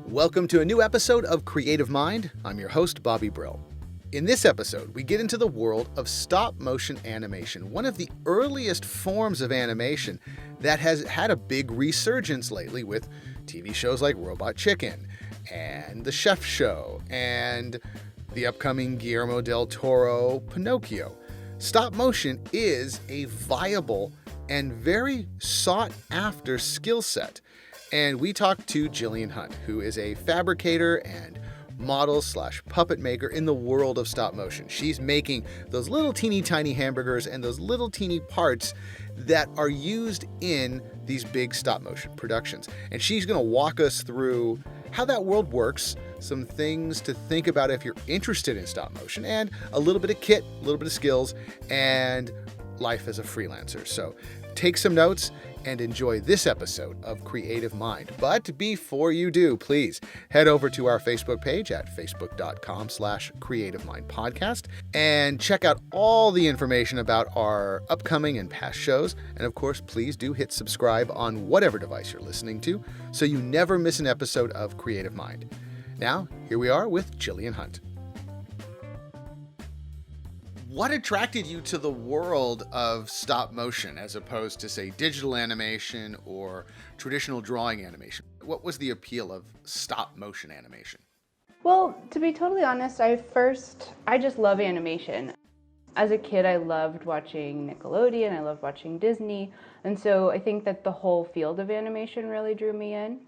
Welcome to a new episode of Creative Mind. I'm your host, Bobby Brill. In this episode, we get into the world of stop-motion animation, one of the earliest forms of animation that has had a big resurgence lately with TV shows like Robot Chicken and The Chef Show and the upcoming Guillermo Del Toro Pinocchio. Stop-motion is a viable and very sought-after skill set. And we talked to Gillian Hunt, who is a fabricator and model/puppet maker in the world of stop motion. She's making those little teeny tiny hamburgers and those little teeny parts that are used in these big stop motion productions. And she's going to walk us through how that world works, some things to think about if you're interested in stop motion, and a little bit of kit, a little bit of skills, and life as a freelancer. So take some notes and enjoy this episode of Creative Mind. But before you do, please head over to our Facebook page at facebook.com/Creative Mind Podcast and check out all the information about our upcoming and past shows. And of course, please do hit subscribe on whatever device you're listening to so you never miss an episode of Creative Mind. Now, here we are with Gillian Hunt. What attracted you to the world of stop motion as opposed to, say, digital animation or traditional drawing animation? What was the appeal of stop motion animation? Well, to be totally honest, I just love animation. As a kid, I loved watching Nickelodeon, I loved watching Disney, and so I think that the whole field of animation really drew me in.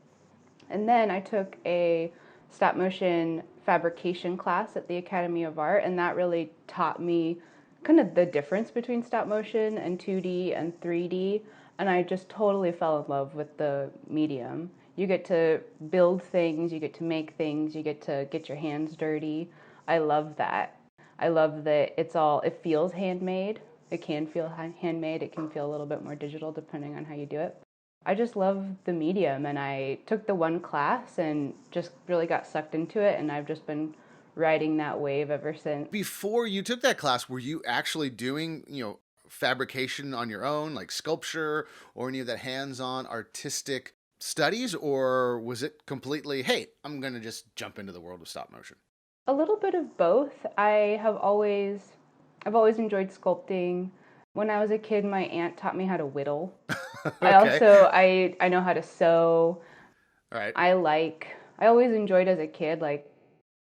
And then I took a stop motion fabrication class at the Academy of Art, and that really taught me kind of the difference between stop motion and 2D and 3D, and I just totally fell in love with the medium. You get to build things, you get to make things, you get to get your hands dirty. I love that. I love that it feels handmade. It can feel handmade, it can feel a little bit more digital depending on how you do it. I just love the medium, and I took the one class and just really got sucked into it, and I've just been riding that wave ever since. Before you took that class, were you actually doing, fabrication on your own, like sculpture or any of that hands-on artistic studies, or was it completely, hey, I'm going to just jump into the world of stop motion? A little bit of both. I've always enjoyed sculpting. When I was a kid, my aunt taught me how to whittle. Okay. I know how to sew. All right. I always enjoyed as a kid, like,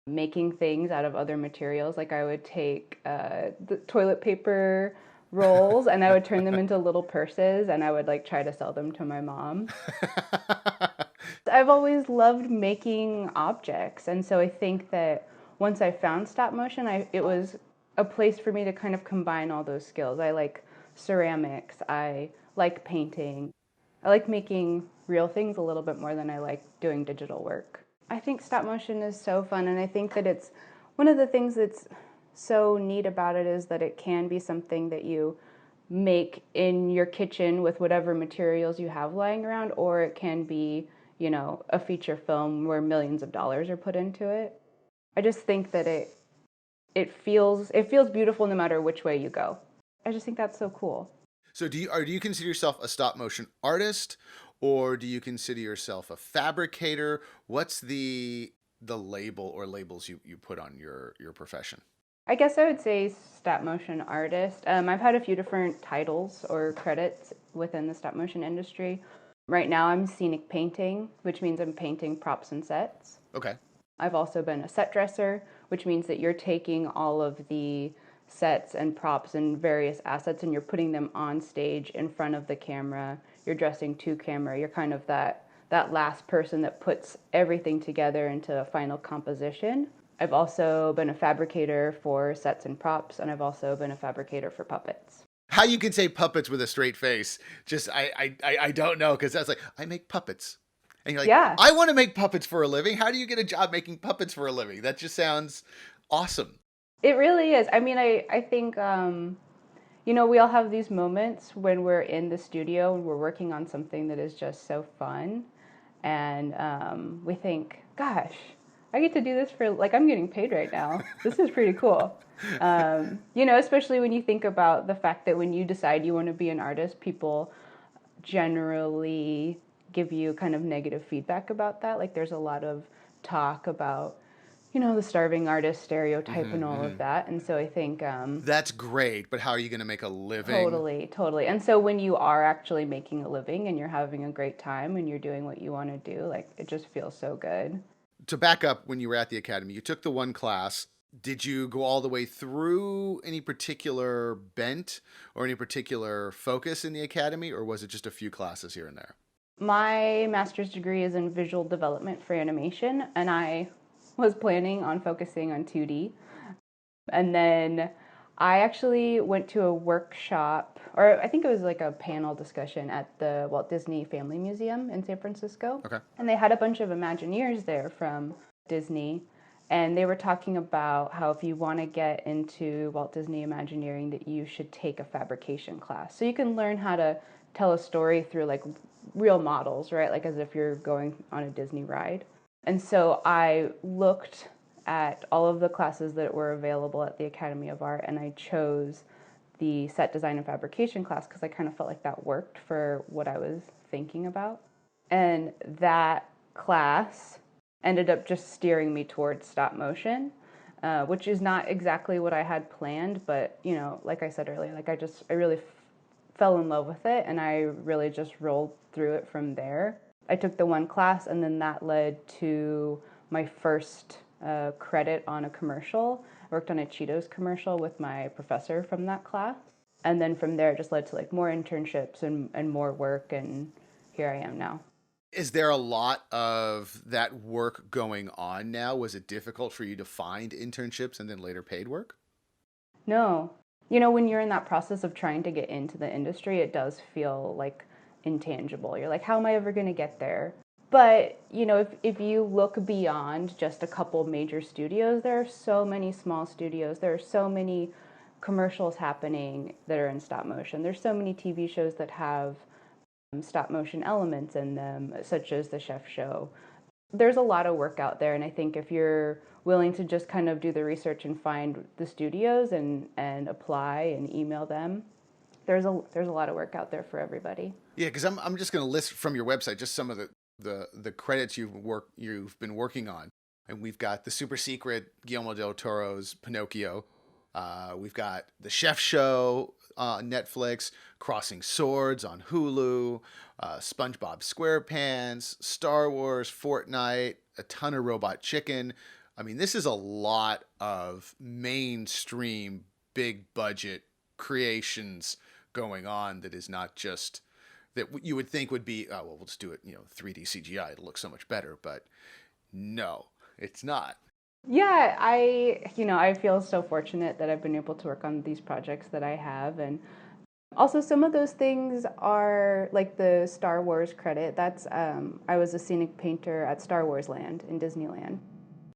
making things out of other materials. Like, I would take the toilet paper rolls and I would turn them into little purses, and I would try to sell them to my mom. I've always loved making objects, and so I think that once I found stop motion, it was a place for me to kind of combine all those skills. I like ceramics, I like painting, I like making real things a little bit more than I like doing digital work. I think stop motion is so fun, and I think that it's one of the things that's so neat about it is that it can be something that you make in your kitchen with whatever materials you have lying around, or it can be, a feature film where millions of dollars are put into it. I just think that it feels beautiful no matter which way you go. I just think that's so cool. So do you consider yourself a stop motion artist, or do you consider yourself a fabricator? What's the label or labels you put on your profession? I guess I would say stop motion artist. I've had a few different titles or credits within the stop motion industry. Right now I'm scenic painting, which means I'm painting props and sets. Okay. I've also been a set dresser, which means that you're taking all of the sets and props and various assets and you're putting them on stage in front of the camera. You're dressing to camera. You're kind of that last person that puts everything together into a final composition. I've also been a fabricator for sets and props, and I've also been a fabricator for puppets. How you can say puppets with a straight face, just I don't know, because that's like, I make puppets. And you're like, yeah. I want to make puppets for a living. How do you get a job making puppets for a living? That just sounds awesome. It really is. I mean, I think, we all have these moments when we're in the studio and we're working on something that is just so fun. And we think, gosh, I get to do this for, I'm getting paid right now. This is pretty cool. Especially when you think about the fact that when you decide you want to be an artist, people generally give you kind of negative feedback about that. Like there's a lot of talk about, the starving artist stereotype and all of that. And so I think that's great, but how are you going to make a living? totally. And so when you are actually making a living and you're having a great time and you're doing what you want to do, like it just feels so good. To back up, when you were at the academy, you took the one class. Did you go all the way through any particular bent or any particular focus in the academy, or was it just a few classes here and there? My master's degree is in visual development for animation, and I was planning on focusing on 2D. And then I actually went to a workshop, or I think it was like a panel discussion at the Walt Disney Family Museum in San Francisco. Okay. And they had a bunch of Imagineers there from Disney. And they were talking about how if you want to get into Walt Disney Imagineering, that you should take a fabrication class. So you can learn how to tell a story through like real models, right? Like as if you're going on a Disney ride. And so I looked at all of the classes that were available at the Academy of Art, and I chose the set design and fabrication class because I kind of felt like that worked for what I was thinking about. And that class ended up just steering me towards stop motion, which is not exactly what I had planned, but like I said earlier, like I really fell in love with it, and I really just rolled through it from there. I took the one class, and then that led to my first credit on a commercial. I worked on a Cheetos commercial with my professor from that class. And then from there, it just led to like more internships and more work, and here I am now. Is there a lot of that work going on now? Was it difficult for you to find internships and then later paid work? No. When you're in that process of trying to get into the industry, it does feel like intangible. You're like, how am I ever going to get there? But, if you look beyond just a couple major studios, there are so many small studios. There are so many commercials happening that are in stop motion. There's so many TV shows that have stop motion elements in them, such as The Chef Show. There's a lot of work out there, and I think if you're willing to just kind of do the research and find the studios and apply and email them, there's a lot of work out there for everybody. Yeah, because I'm just going to list from your website just some of the credits you've been working on, and we've got the super secret Guillermo Del Toro's Pinocchio. We've got The Chef Show on Netflix, Crossing Swords on Hulu, SpongeBob SquarePants, Star Wars, Fortnite, a ton of Robot Chicken. I mean, this is a lot of mainstream, big budget creations going on that is not just that you would think would be, oh, well, we'll just do it, 3D CGI. It'll look so much better. But no, it's not. Yeah, I feel so fortunate that I've been able to work on these projects that I have. And also some of those things are like the Star Wars credit. That's, I was a scenic painter at Star Wars Land in Disneyland.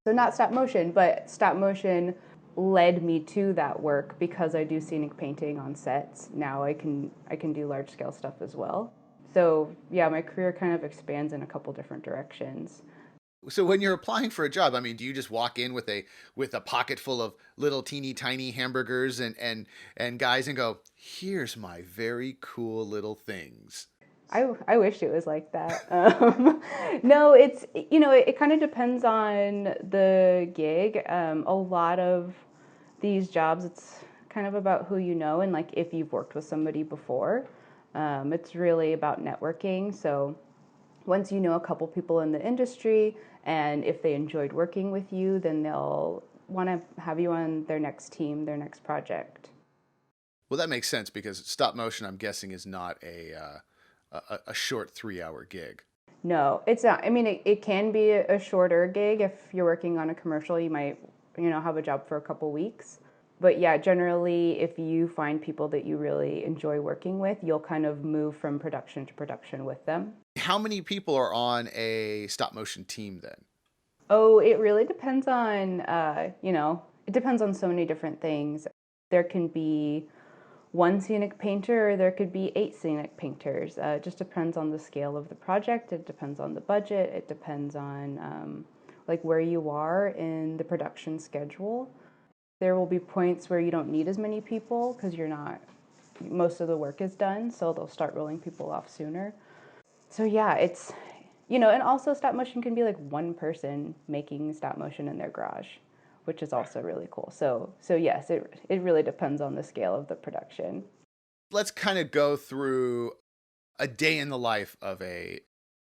So not stop motion, but stop motion led me to that work because I do scenic painting on sets. Now I can do large scale stuff as well. So yeah, my career kind of expands in a couple different directions. So when you're applying for a job, I mean, do you just walk in with a pocket full of little teeny tiny hamburgers and guys and go, "Here's my very cool little things"? I wish it was like that. No, it's it kind of depends on the gig. A lot of these jobs, it's kind of about who you know and like if you've worked with somebody before. It's really about networking. So once you know a couple people in the industry, and if they enjoyed working with you, then they'll want to have you on their next team, their next project. Well, that makes sense because stop motion, I'm guessing, is not a short 3-hour gig. No, it's not. I mean, it can be a shorter gig. If you're working on a commercial, you might, have a job for a couple weeks. But yeah, generally, if you find people that you really enjoy working with, you'll kind of move from production to production with them. How many people are on a stop motion team then? Oh, it really depends on, it depends on so many different things. There can be one scenic painter, or there could be 8 scenic painters. It just depends on the scale of the project. It depends on the budget. It depends on like where you are in the production schedule. There will be points where you don't need as many people because most of the work is done, so they'll start rolling people off sooner. So yeah, it's, and also stop motion can be like one person making stop motion in their garage, which is also really cool. So yes, it really depends on the scale of the production. Let's kind of go through a day in the life of a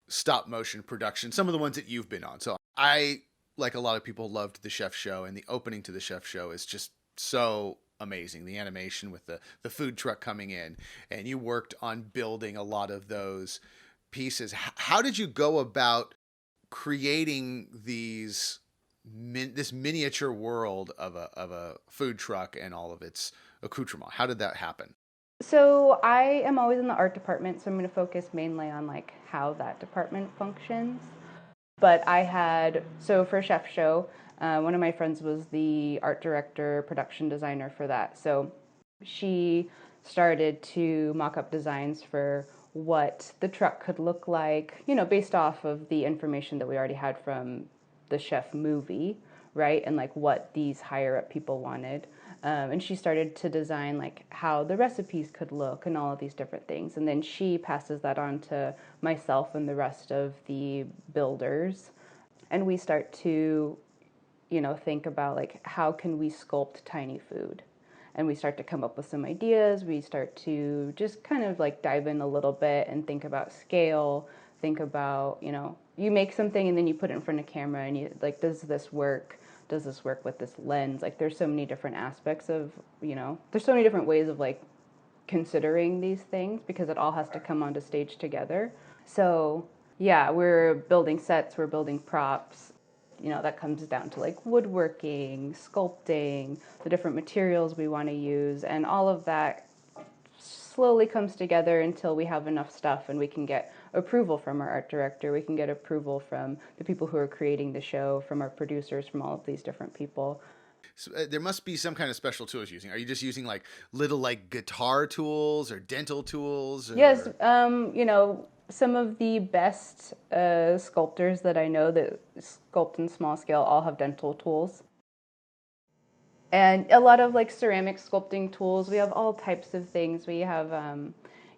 stop motion production, some of the ones that you've been on. So I, like a lot of people, loved the Chef Show, and the opening to the Chef Show is just so amazing. The animation with the food truck coming in, and you worked on building a lot of those pieces. How did you go about creating this miniature world of a food truck and all of its accoutrement? How did that happen? So I am always in the art department, so I'm going to focus mainly on like how that department functions. But so for Chef Show, one of my friends was the art director, production designer for that. So she started to mock up designs for what the truck could look like, based off of the information that we already had from the chef movie, right? And like what these higher up people wanted. And she started to design like how the recipes could look and all of these different things. And then she passes that on to myself and the rest of the builders. And we start to, think about like how can we sculpt tiny food? And we start to come up with some ideas. We start to just kind of like dive in a little bit and think about scale, think about, you make something and then you put it in front of camera and you like, does this work? Does this work with this lens? Like there's so many different aspects of, there's so many different ways of like considering these things because it all has to come onto stage together. So yeah, we're building sets, we're building props. That comes down to like woodworking, sculpting, the different materials we want to use, and all of that slowly comes together until we have enough stuff and we can get approval from our art director, we can get approval from the people who are creating the show, from our producers, from all of these different people. So, there must be some kind of special tools you're using. Are you just using like little like guitar tools or dental tools? Yes, some of the best sculptors that I know that sculpt in small scale all have dental tools. And a lot of like ceramic sculpting tools. We have all types of things. We have,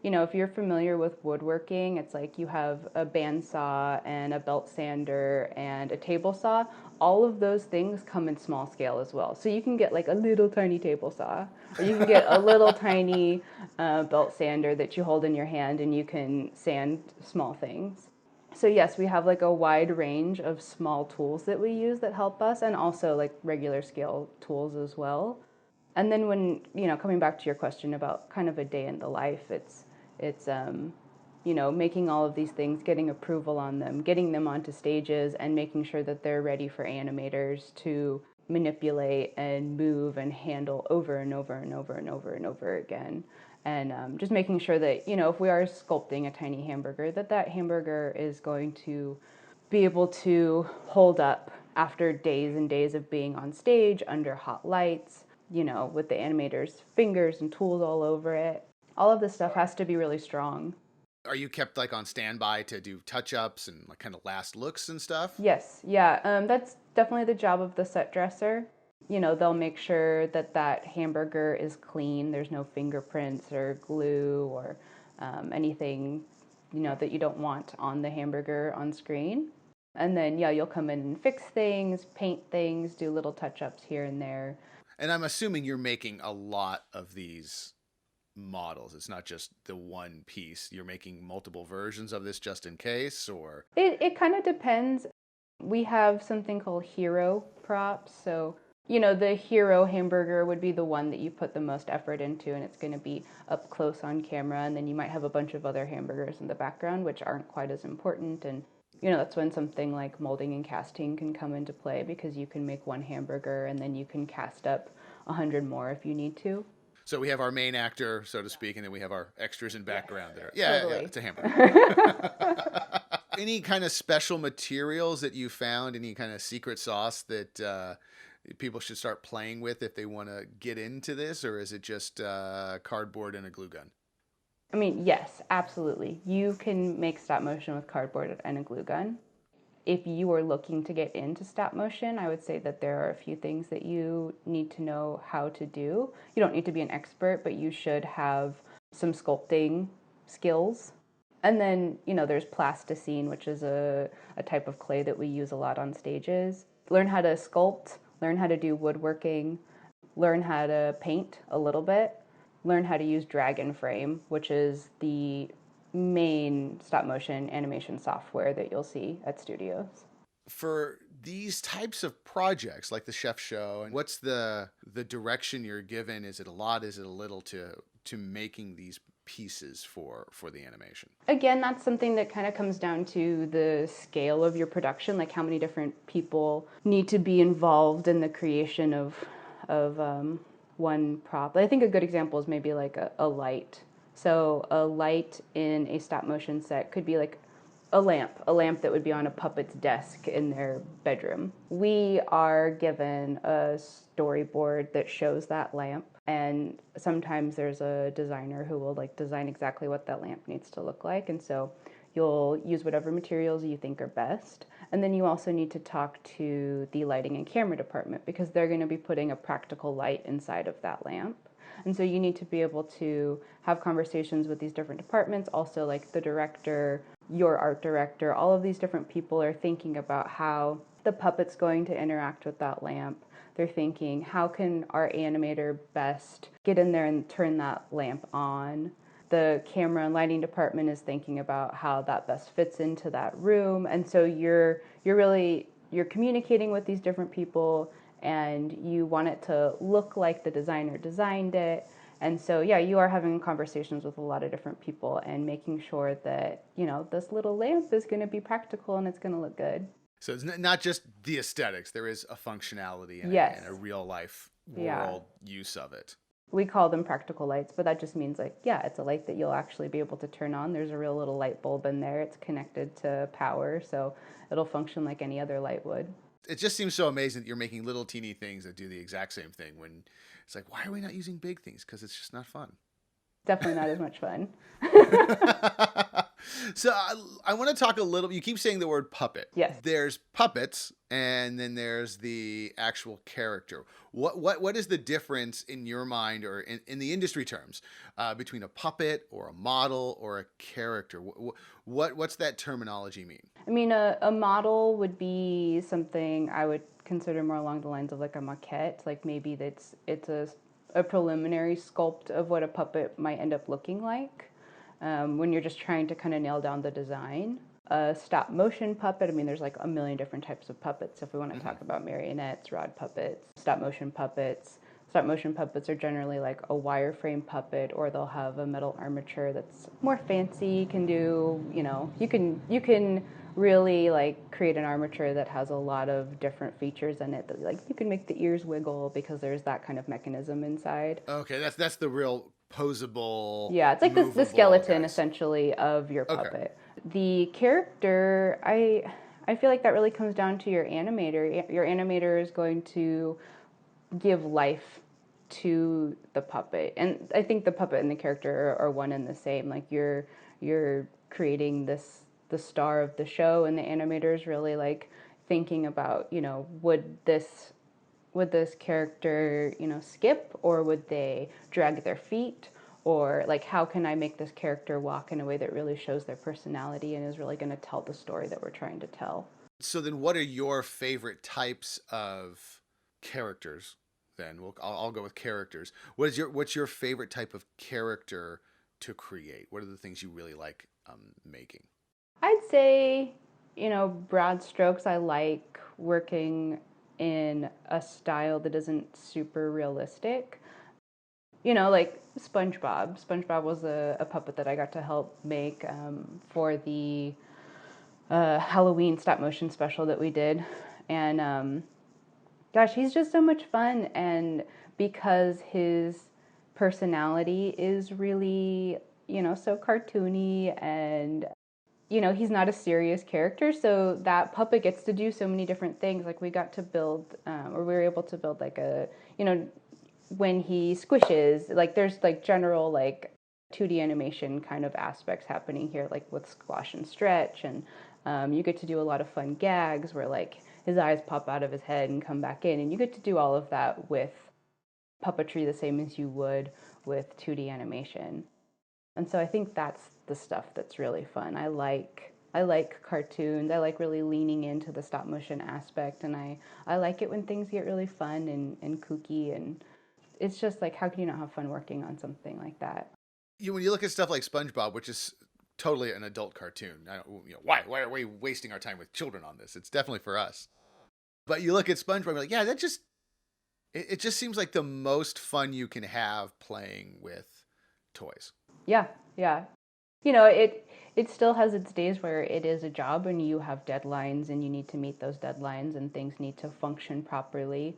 if you're familiar with woodworking, it's like you have a bandsaw and a belt sander and a table saw. All of those things come in small scale as well. So you can get like a little tiny table saw, or you can get a little tiny belt sander that you hold in your hand and you can sand small things. So yes, we have like a wide range of small tools that we use that help us, and also like regular scale tools as well. And then when, coming back to your question about kind of a day in the life, it's making all of these things, getting approval on them, getting them onto stages, and making sure that they're ready for animators to manipulate and move and handle over and over and over and over and over again. And just making sure that, if we are sculpting a tiny hamburger, that hamburger is going to be able to hold up after days and days of being on stage under hot lights, with the animator's fingers and tools all over it. All of this stuff has to be really strong. Are you kept like on standby to do touch-ups and like kind of last looks and stuff? Yes, yeah, that's definitely the job of the set dresser. They'll make sure that hamburger is clean. There's no fingerprints or glue or anything, that you don't want on the hamburger on screen. And then, yeah, you'll come in and fix things, paint things, do little touch-ups here and there. And I'm assuming you're making a lot of these models. It's not just the one piece. You're making multiple versions of this just in case, or? It kind of depends. We have something called hero props. So, the hero hamburger would be the one that you put the most effort into, and it's going to be up close on camera. And then you might have a bunch of other hamburgers in the background, which aren't quite as important. And, that's when something like molding and casting can come into play, because you can make one hamburger and then you can cast up 100 more if you need to. So we have our main actor, so to speak, and then we have our extras in background there. Yeah, totally. Yeah, it's a hamburger. Any kind of special materials that you found? Any kind of secret sauce that people should start playing with if they want to get into this, or is it just cardboard and a glue gun? I mean, yes, absolutely. You can make stop motion with cardboard and a glue gun. If you are looking to get into stop motion, I would say that there are a few things that you need to know how to do. You don't need to be an expert, but you should have some sculpting skills. And then, there's plasticine, which is a type of clay that we use a lot on stages. Learn how to sculpt, learn how to do woodworking, learn how to paint a little bit, learn how to use Dragon Frame, which is the main stop motion animation software that you'll see at studios. For these types of projects like the chef show, and what's the direction you're given? Is it a lot? Is it a little to making these pieces for the animation? Again, that's something that kind of comes down to the scale of your production, like how many different people need to be involved in the creation of one prop. I think a good example is maybe like a light. So a light in a stop motion set could be like a lamp that would be on a puppet's desk in their bedroom. We are given a storyboard that shows that lamp, and sometimes there's a designer who will like design exactly what that lamp needs to look like, and so you'll use whatever materials you think are best. And then you also need to talk to the lighting and camera department because they're going to be putting a practical light inside of that lamp. And so you need to be able to have conversations with these different departments, also like the director, your art director, all of these different people are thinking about how the puppet's going to interact with that lamp. They're thinking, how can our animator best get in there and turn that lamp on? The camera and lighting department is thinking about how that best fits into that room. And so you're communicating with these different people, and you want it to look like the designer designed it. And so, yeah, you are having conversations with a lot of different people and making sure that, this little lamp is going to be practical and it's going to look good. So it's not just the aesthetics. There is a functionality and, yes. and a real life world use of it. We call them practical lights, but that just means like, yeah, it's a light that you'll actually be able to turn on. There's a real little light bulb in there. It's connected to power, so it'll function like any other light would. It just seems so amazing that you're making little teeny things that do the exact same thing when it's like, why are we not using big things? Because it's just not fun. Definitely not as much fun. So I want to talk a little, you keep saying the word puppet. Yes. There's puppets and then there's the actual character. What is the difference in your mind or in the industry terms between a puppet or a model or a character? What's that terminology mean? I mean, a model would be something I would consider more along the lines of like a maquette, like maybe it's a preliminary sculpt of what a puppet might end up looking like when you're just trying to kind of nail down the design. A stop motion puppet, I mean, there's like a million different types of puppets. If we want to talk about marionettes, rod puppets, stop motion puppets are generally like a wireframe puppet, or they'll have a metal armature that's more fancy. You can do, you can really like create an armature that has a lot of different features in it. That, like, you can make the ears wiggle because there's that kind of mechanism inside. Okay, that's the real posable. Yeah, it's like the skeleton guys. Essentially of your puppet. Okay. The character, I feel like that really comes down to your animator. Your animator is going to give life to the puppet, and I think the puppet and the character are one and the same. Like you're creating the star of the show, and the animator is really like thinking about, would this character, skip, or would they drag their feet, or like how can I make this character walk in a way that really shows their personality and is really going to tell the story that we're trying to tell. So then what are your favorite types of characters? Then I'll go with characters. What's your favorite type of character to create? What are the things you really like making? I'd say, broad strokes, I like working in a style that isn't super realistic. Like SpongeBob. SpongeBob was a puppet that I got to help make for the Halloween stop motion special that we did. And gosh, he's just so much fun. And because his personality is really, so cartoony, and he's not a serious character, so that puppet gets to do so many different things. Like we got to build, or we were able to build like a, when he squishes, like there's like general like 2D animation kind of aspects happening here, like with squash and stretch, and you get to do a lot of fun gags where like his eyes pop out of his head and come back in, and you get to do all of that with puppetry the same as you would with 2D animation. And so I think that's the stuff that's really fun. I like cartoons. I like really leaning into the stop motion aspect, and I like it when things get really fun and kooky, and it's just like, how can you not have fun working on something like that? When you look at stuff like SpongeBob, which is totally an adult cartoon, why are we wasting our time with children on this? It's definitely for us. But you look at SpongeBob, you're like, yeah, it just seems like the most fun you can have playing with toys. Yeah, yeah. It still has its days where it is a job and you have deadlines and you need to meet those deadlines and things need to function properly.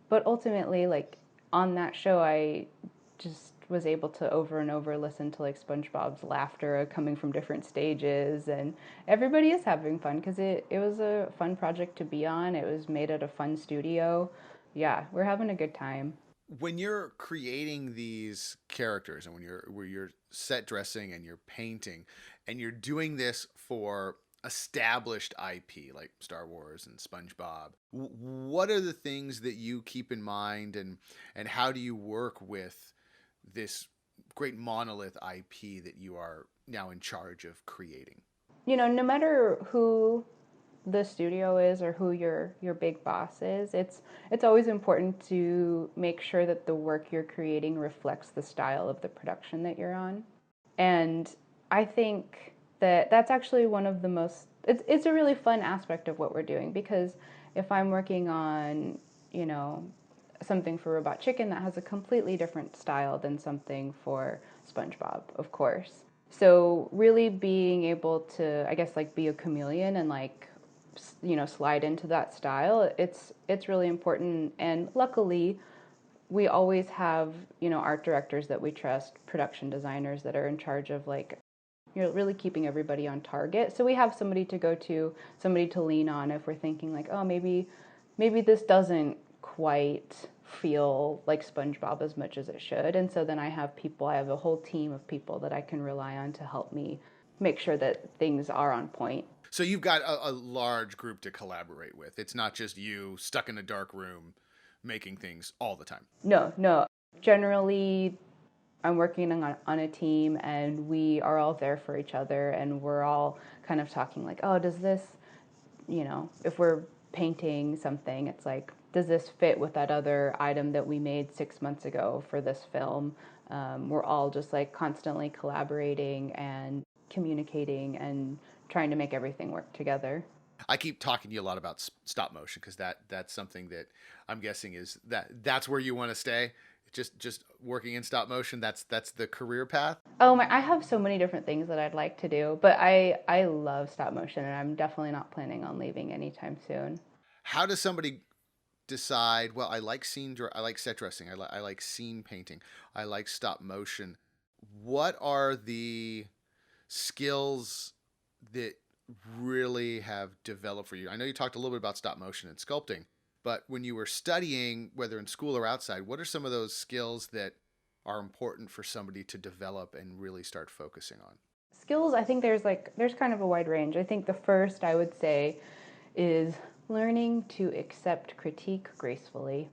But ultimately, like on that show, I just was able to over and over listen to like SpongeBob's laughter coming from different stages, and everybody is having fun because it was a fun project to be on. It was made at a fun studio. Yeah, we're having a good time. When you're creating these characters and where you're set dressing and you're painting and you're doing this for established IP like Star Wars and SpongeBob, what are the things that you keep in mind, and how do you work with this great monolith IP that you are now in charge of creating? No matter who the studio is or who your big boss is, it's always important to make sure that the work you're creating reflects the style of the production that you're on. And I think that that's actually one of the most it's a really fun aspect of what we're doing, because if I'm working on, you know, something for Robot Chicken, that has a completely different style than something for SpongeBob, of course. So really being able to, I guess, like be a chameleon and like slide into that style, it's really important. And luckily we always have, art directors that we trust, production designers that are in charge of like, really keeping everybody on target. So we have somebody to go to, somebody to lean on if we're thinking like, oh, maybe this doesn't quite feel like SpongeBob as much as it should. And so then I have a whole team of people that I can rely on to help me make sure that things are on point. So you've got a large group to collaborate with. It's not just you stuck in a dark room making things all the time. No, no. Generally, I'm working on a team and we are all there for each other, and we're all kind of talking like, oh, does this, if we're painting something, it's like, does this fit with that other item that we made 6 months ago for this film? We're all just like constantly collaborating and communicating and trying to make everything work together. I keep talking to you a lot about stop motion because that's something that I'm guessing is that's where you want to stay. Just working in stop motion. That's the career path. Oh my! I have so many different things that I'd like to do, but I love stop motion, and I'm definitely not planning on leaving anytime soon. How does somebody decide? Well, I like set dressing. I like scene painting. I like stop motion. What are the skills that really have developed for you? I know you talked a little bit about stop motion and sculpting, but when you were studying, whether in school or outside, what are some of those skills that are important for somebody to develop and really start focusing on? Skills, I think there's kind of a wide range. I think the first I would say is learning to accept critique gracefully.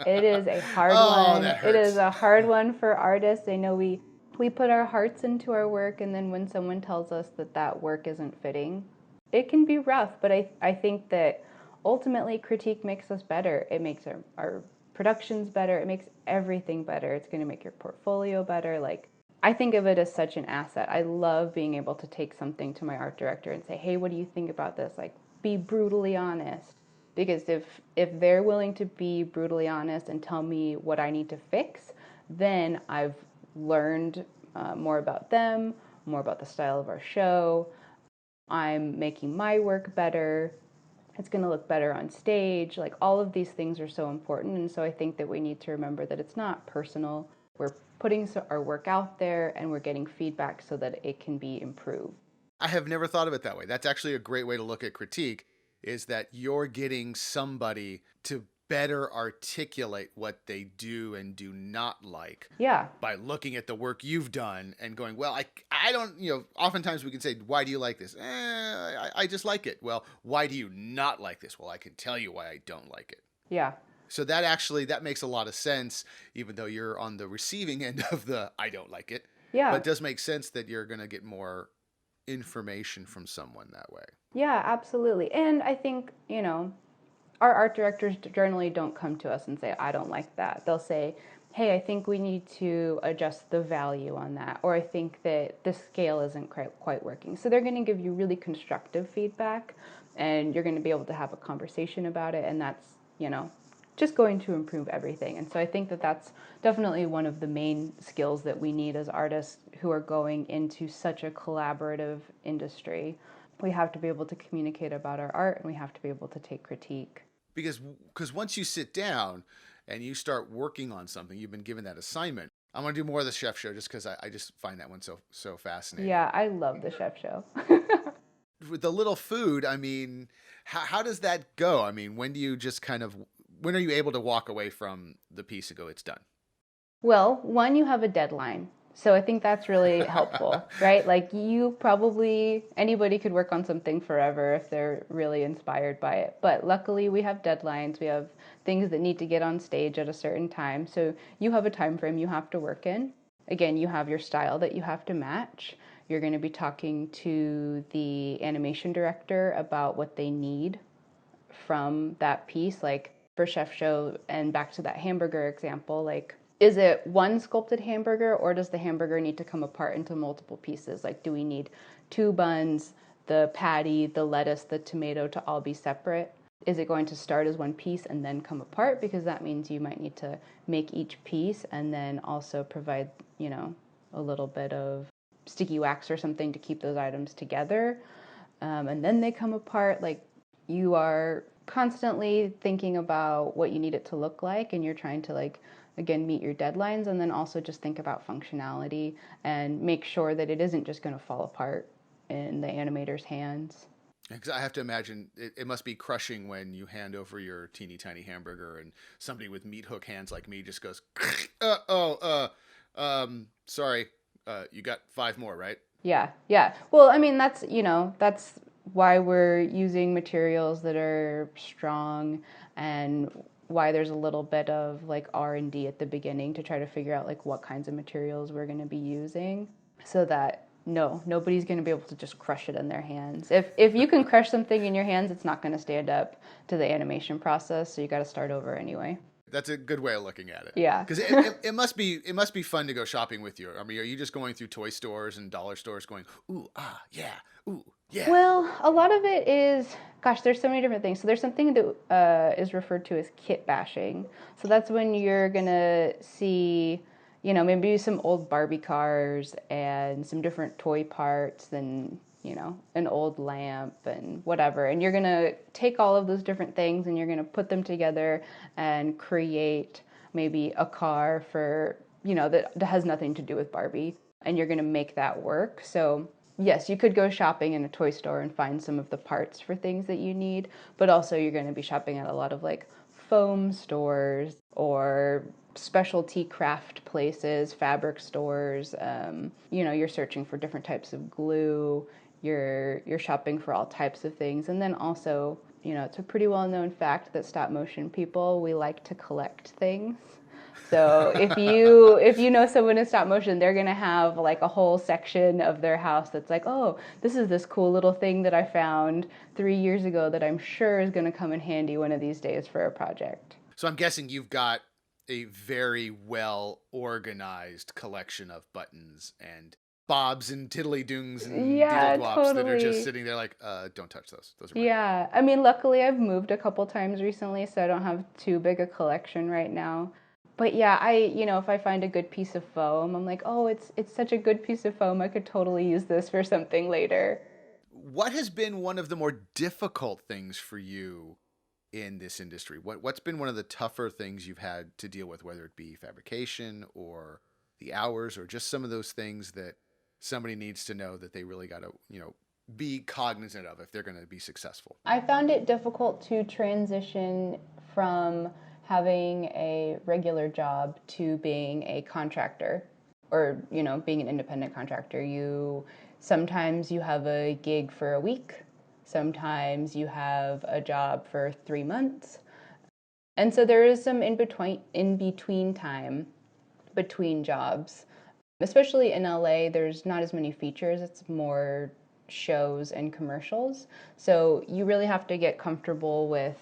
It is a hard Oh, one. that It is hurts. a hard one for artists. I know we put our hearts into our work, and then when someone tells us that that work isn't fitting, it can be rough. But I think that ultimately critique makes us better. It makes our productions better. It makes everything better. It's going to make your portfolio better. Like, I think of it as such an asset. I love being able to take something to my art director and say, hey, what do you think about this? Like, be brutally honest. Because if they're willing to be brutally honest and tell me what I need to fix, then I've learned more about them, more about the style of our show. I'm making my work better. It's going to look better on stage. Like, all of these things are so important. And so I think that we need to remember that it's not personal. We're putting our work out there and we're getting feedback so that it can be improved. I have never thought of it that way. That's actually a great way to look at critique, is that you're getting somebody to better articulate what they do and do not like Yeah. by looking at the work you've done and going, well, I don't, oftentimes we can say, why do you like this? I just like it. Well, why do you not like this? Well, I can tell you why I don't like it. Yeah. So that makes a lot of sense, even though you're on the receiving end of the I don't like it. Yeah. But it does make sense that you're going to get more information from someone that way. Yeah, absolutely. And I think, our art directors generally don't come to us and say, I don't like that. They'll say, hey, I think we need to adjust the value on that, or I think that the scale isn't quite working. So they're going to give you really constructive feedback, and you're going to be able to have a conversation about it, and that's, just going to improve everything. And so I think that that's definitely one of the main skills that we need as artists who are going into such a collaborative industry. We have to be able to communicate about our art, and we have to be able to take critique. Because once you sit down and you start working on something, you've been given that assignment. I'm going to do more of the chef show just because I just find that one so fascinating. Yeah, I love the chef show. With the little food, I mean, how does that go? I mean, when are you able to walk away from the piece and go, it's done? Well, one, you have a deadline. So I think that's really helpful, right? Like anybody could work on something forever if they're really inspired by it. But luckily we have deadlines. We have things that need to get on stage at a certain time. So you have a time frame you have to work in. Again, you have your style that you have to match. You're going to be talking to the animation director about what they need from that piece. Like for Chef Show, and back to that hamburger example, like, is it one sculpted hamburger, or does the hamburger need to come apart into multiple pieces? Like, do we need 2 buns, the patty, the lettuce, the tomato to all be separate? Is it going to start as one piece and then come apart? Because that means you might need to make each piece and then also provide, a little bit of sticky wax or something to keep those items together. And then they come apart. Like, you are constantly thinking about what you need it to look like, and you're trying to, like, again, meet your deadlines, and then also just think about functionality and make sure that it isn't just going to fall apart in the animator's hands. Because I have to imagine it must be crushing when you hand over your teeny tiny hamburger and somebody with meat hook hands like me just goes, sorry, you got 5 more, right? Yeah. Well, I mean, that's why we're using materials that are strong, and why there's a little bit of like R&D at the beginning to try to figure out like what kinds of materials we're going to be using, so that nobody's going to be able to just crush it in their hands. If you can crush something in your hands, it's not going to stand up to the animation process, so you got to start over anyway. That's a good way of looking at it. Yeah. Because it must be fun to go shopping with you. I mean, are you just going through toy stores and dollar stores going, ooh, yeah, ooh, yeah? Well, a lot of it is, gosh, there's so many different things. So there's something that is referred to as kit bashing. So that's when you're going to see, maybe some old Barbie cars and some different toy parts and, an old lamp and whatever. And you're going to take all of those different things and you're going to put them together and create maybe a car for, that has nothing to do with Barbie. And you're going to make that work. So yes, you could go shopping in a toy store and find some of the parts for things that you need, but also you're going to be shopping at a lot of like foam stores or specialty craft places, fabric stores. You're searching for different types of glue. You're shopping for all types of things. And then also, it's a pretty well-known fact that stop motion people, we like to collect things. So if you know someone in stop motion, they're going to have like a whole section of their house that's like, oh, this is this cool little thing that I found 3 years ago that I'm sure is going to come in handy one of these days for a project. So I'm guessing you've got a very well organized collection of buttons and bobs and tiddly-doons and diddle-dwops totally. that are just sitting there like, don't touch those. Those are mine. Yeah. I mean, luckily I've moved a couple times recently, so I don't have too big a collection right now. But yeah, if I find a good piece of foam, I'm like, oh, it's such a good piece of foam. I could totally use this for something later. What has been one of the more difficult things for you in this industry? What's been one of the tougher things you've had to deal with, whether it be fabrication or the hours or just some of those things that somebody needs to know that they really got to, be cognizant of if they're going to be successful? I found it difficult to transition from having a regular job to being a contractor, or being an independent contractor. Sometimes you have a gig for a week, sometimes you have a job for 3 months, and so there is some in between time between jobs. Especially in LA, there's not as many features, it's more shows and commercials. So you really have to get comfortable with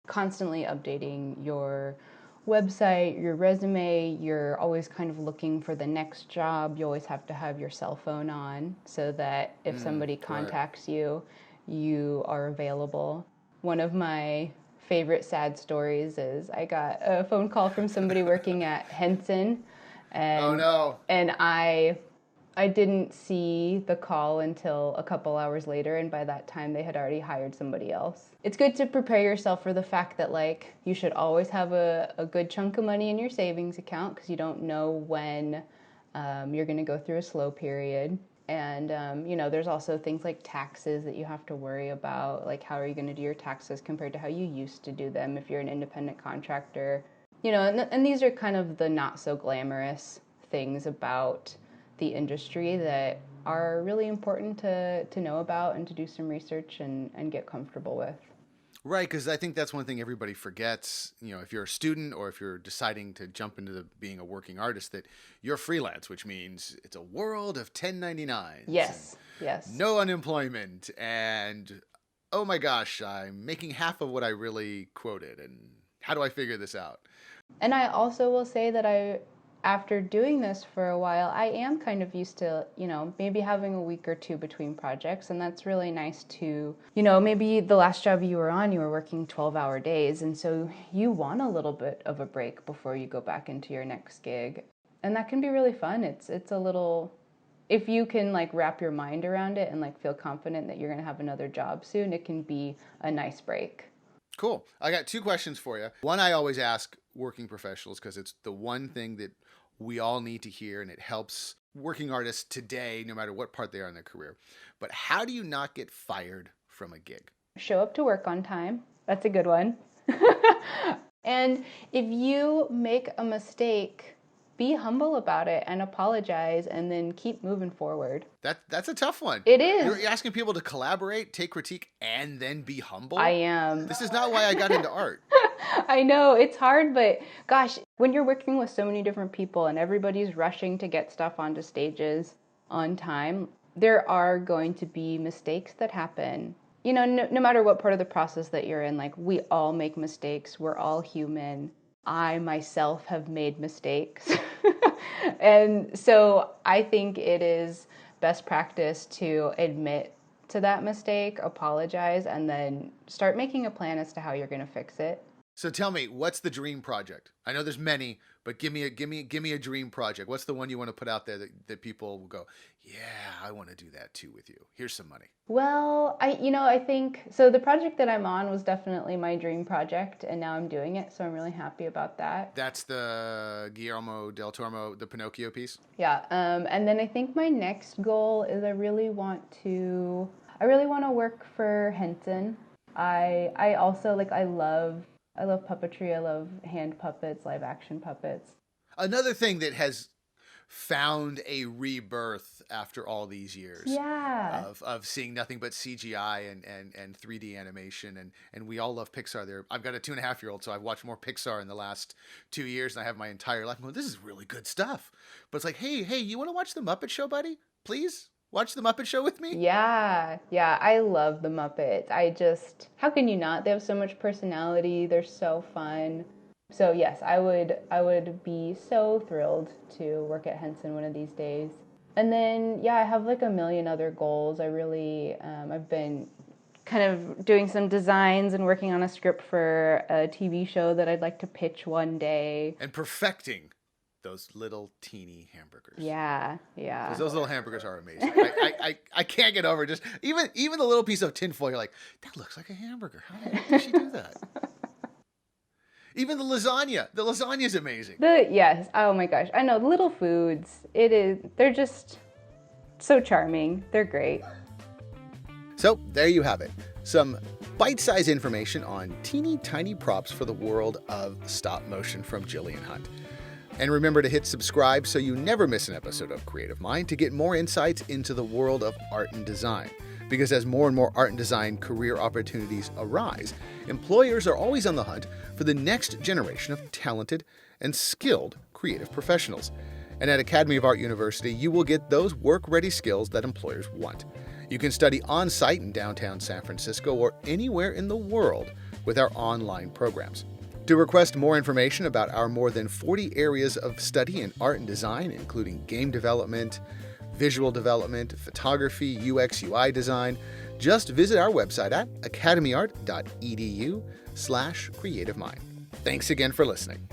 constantly updating your website, your resume. You're always kind of looking for the next job. You always have to have your cell phone on so that if somebody contacts you, you are available. One of my favorite sad stories is I got a phone call from somebody working at Henson, and Oh no. and I didn't see the call until a couple hours later, and by that time they had already hired somebody else. It's good to prepare yourself for the fact that like you should always have a good chunk of money in your savings account because you don't know when you're going to go through a slow period. And, you know, there's also things like taxes that you have to worry about, like how are you going to do your taxes compared to how you used to do them if you're an independent contractor. You know, and these are kind of the not so glamorous things about the industry that are really important to know about and to do some research and get comfortable with. Right, because I think that's one thing everybody forgets. You know, if you're a student or if you're deciding to jump into being a working artist, that you're freelance, which means it's a world of 1099s. Yes, yes. No unemployment, and oh my gosh, I'm making half of what I really quoted, and how do I figure this out? And I also will say that after doing this for a while, I am kind of used to, you know, maybe having a week or two between projects. And that's really nice to, you know, maybe the last job you were on, you were working 12-hour days. And so you want a little bit of a break before you go back into your next gig. And that can be really fun. It's a little, if you can like wrap your mind around it and like feel confident that you're going to have another job soon, it can be a nice break. Cool. I got two questions for you. One, I always ask working professionals because it's the one thing that we all need to hear, and it helps working artists today, no matter what part they are in their career. But how do you not get fired from a gig? Show up to work on time. That's a good one. And if you make a mistake, be humble about it and apologize and then keep moving forward. That's a tough one. It is. You're asking people to collaborate, take critique, and then be humble? I am. This is not why I got into art. I know, it's hard, but gosh, when you're working with so many different people and everybody's rushing to get stuff onto stages on time, there are going to be mistakes that happen. You know, no matter what part of the process that you're in, like we all make mistakes. We're all human. I myself have made mistakes. And so I think it is best practice to admit to that mistake, apologize, and then start making a plan as to how you're going to fix it. So tell me, what's the dream project? I know there's many, but give me a dream project. What's the one you want to put out there that people will go, yeah, I want to do that too with you. Here's some money. Well, I think, so the project that I'm on was definitely my dream project, and now I'm doing it, so I'm really happy about that. That's the Guillermo Del Toro, the Pinocchio piece? Yeah, and then I think my next goal is I really want to work for Henson. I also, like, I love puppetry. I love hand puppets, live action puppets. Another thing that has found a rebirth after all these years of seeing nothing but CGI and 3D animation. And we all love Pixar there. I've got a 2.5-year-old, so I've watched more Pixar in the last 2 years than I have my entire life. I'm going, this is really good stuff. But it's like, hey, you want to watch The Muppet Show, buddy? Please? Watch The Muppet Show with me? Yeah, I love the Muppets. How can you not? They have so much personality. They're so fun. So yes, I would be so thrilled to work at Henson one of these days. And then, I have like a million other goals. I really, I've been kind of doing some designs and working on a script for a TV show that I'd like to pitch one day. And perfecting those little teeny hamburgers. Yeah. Because those little hamburgers are amazing. I can't get over just even the little piece of tinfoil. You're like, that looks like a hamburger. How the heck did she do that? Even the lasagna. The lasagna is amazing. Yes. Oh my gosh. I know. Little foods. They're just so charming. They're great. So there you have it. Some bite-sized information on teeny tiny props for the world of stop motion from Gillian Hunt. And remember to hit subscribe so you never miss an episode of Creative Mind to get more insights into the world of art and design. Because as more and more art and design career opportunities arise, employers are always on the hunt for the next generation of talented and skilled creative professionals. And at Academy of Art University, you will get those work-ready skills that employers want. You can study on-site in downtown San Francisco or anywhere in the world with our online programs. To request more information about our more than 40 areas of study in art and design, including game development, visual development, photography, UX, UI design, just visit our website at academyart.edu/creativemind. Thanks again for listening.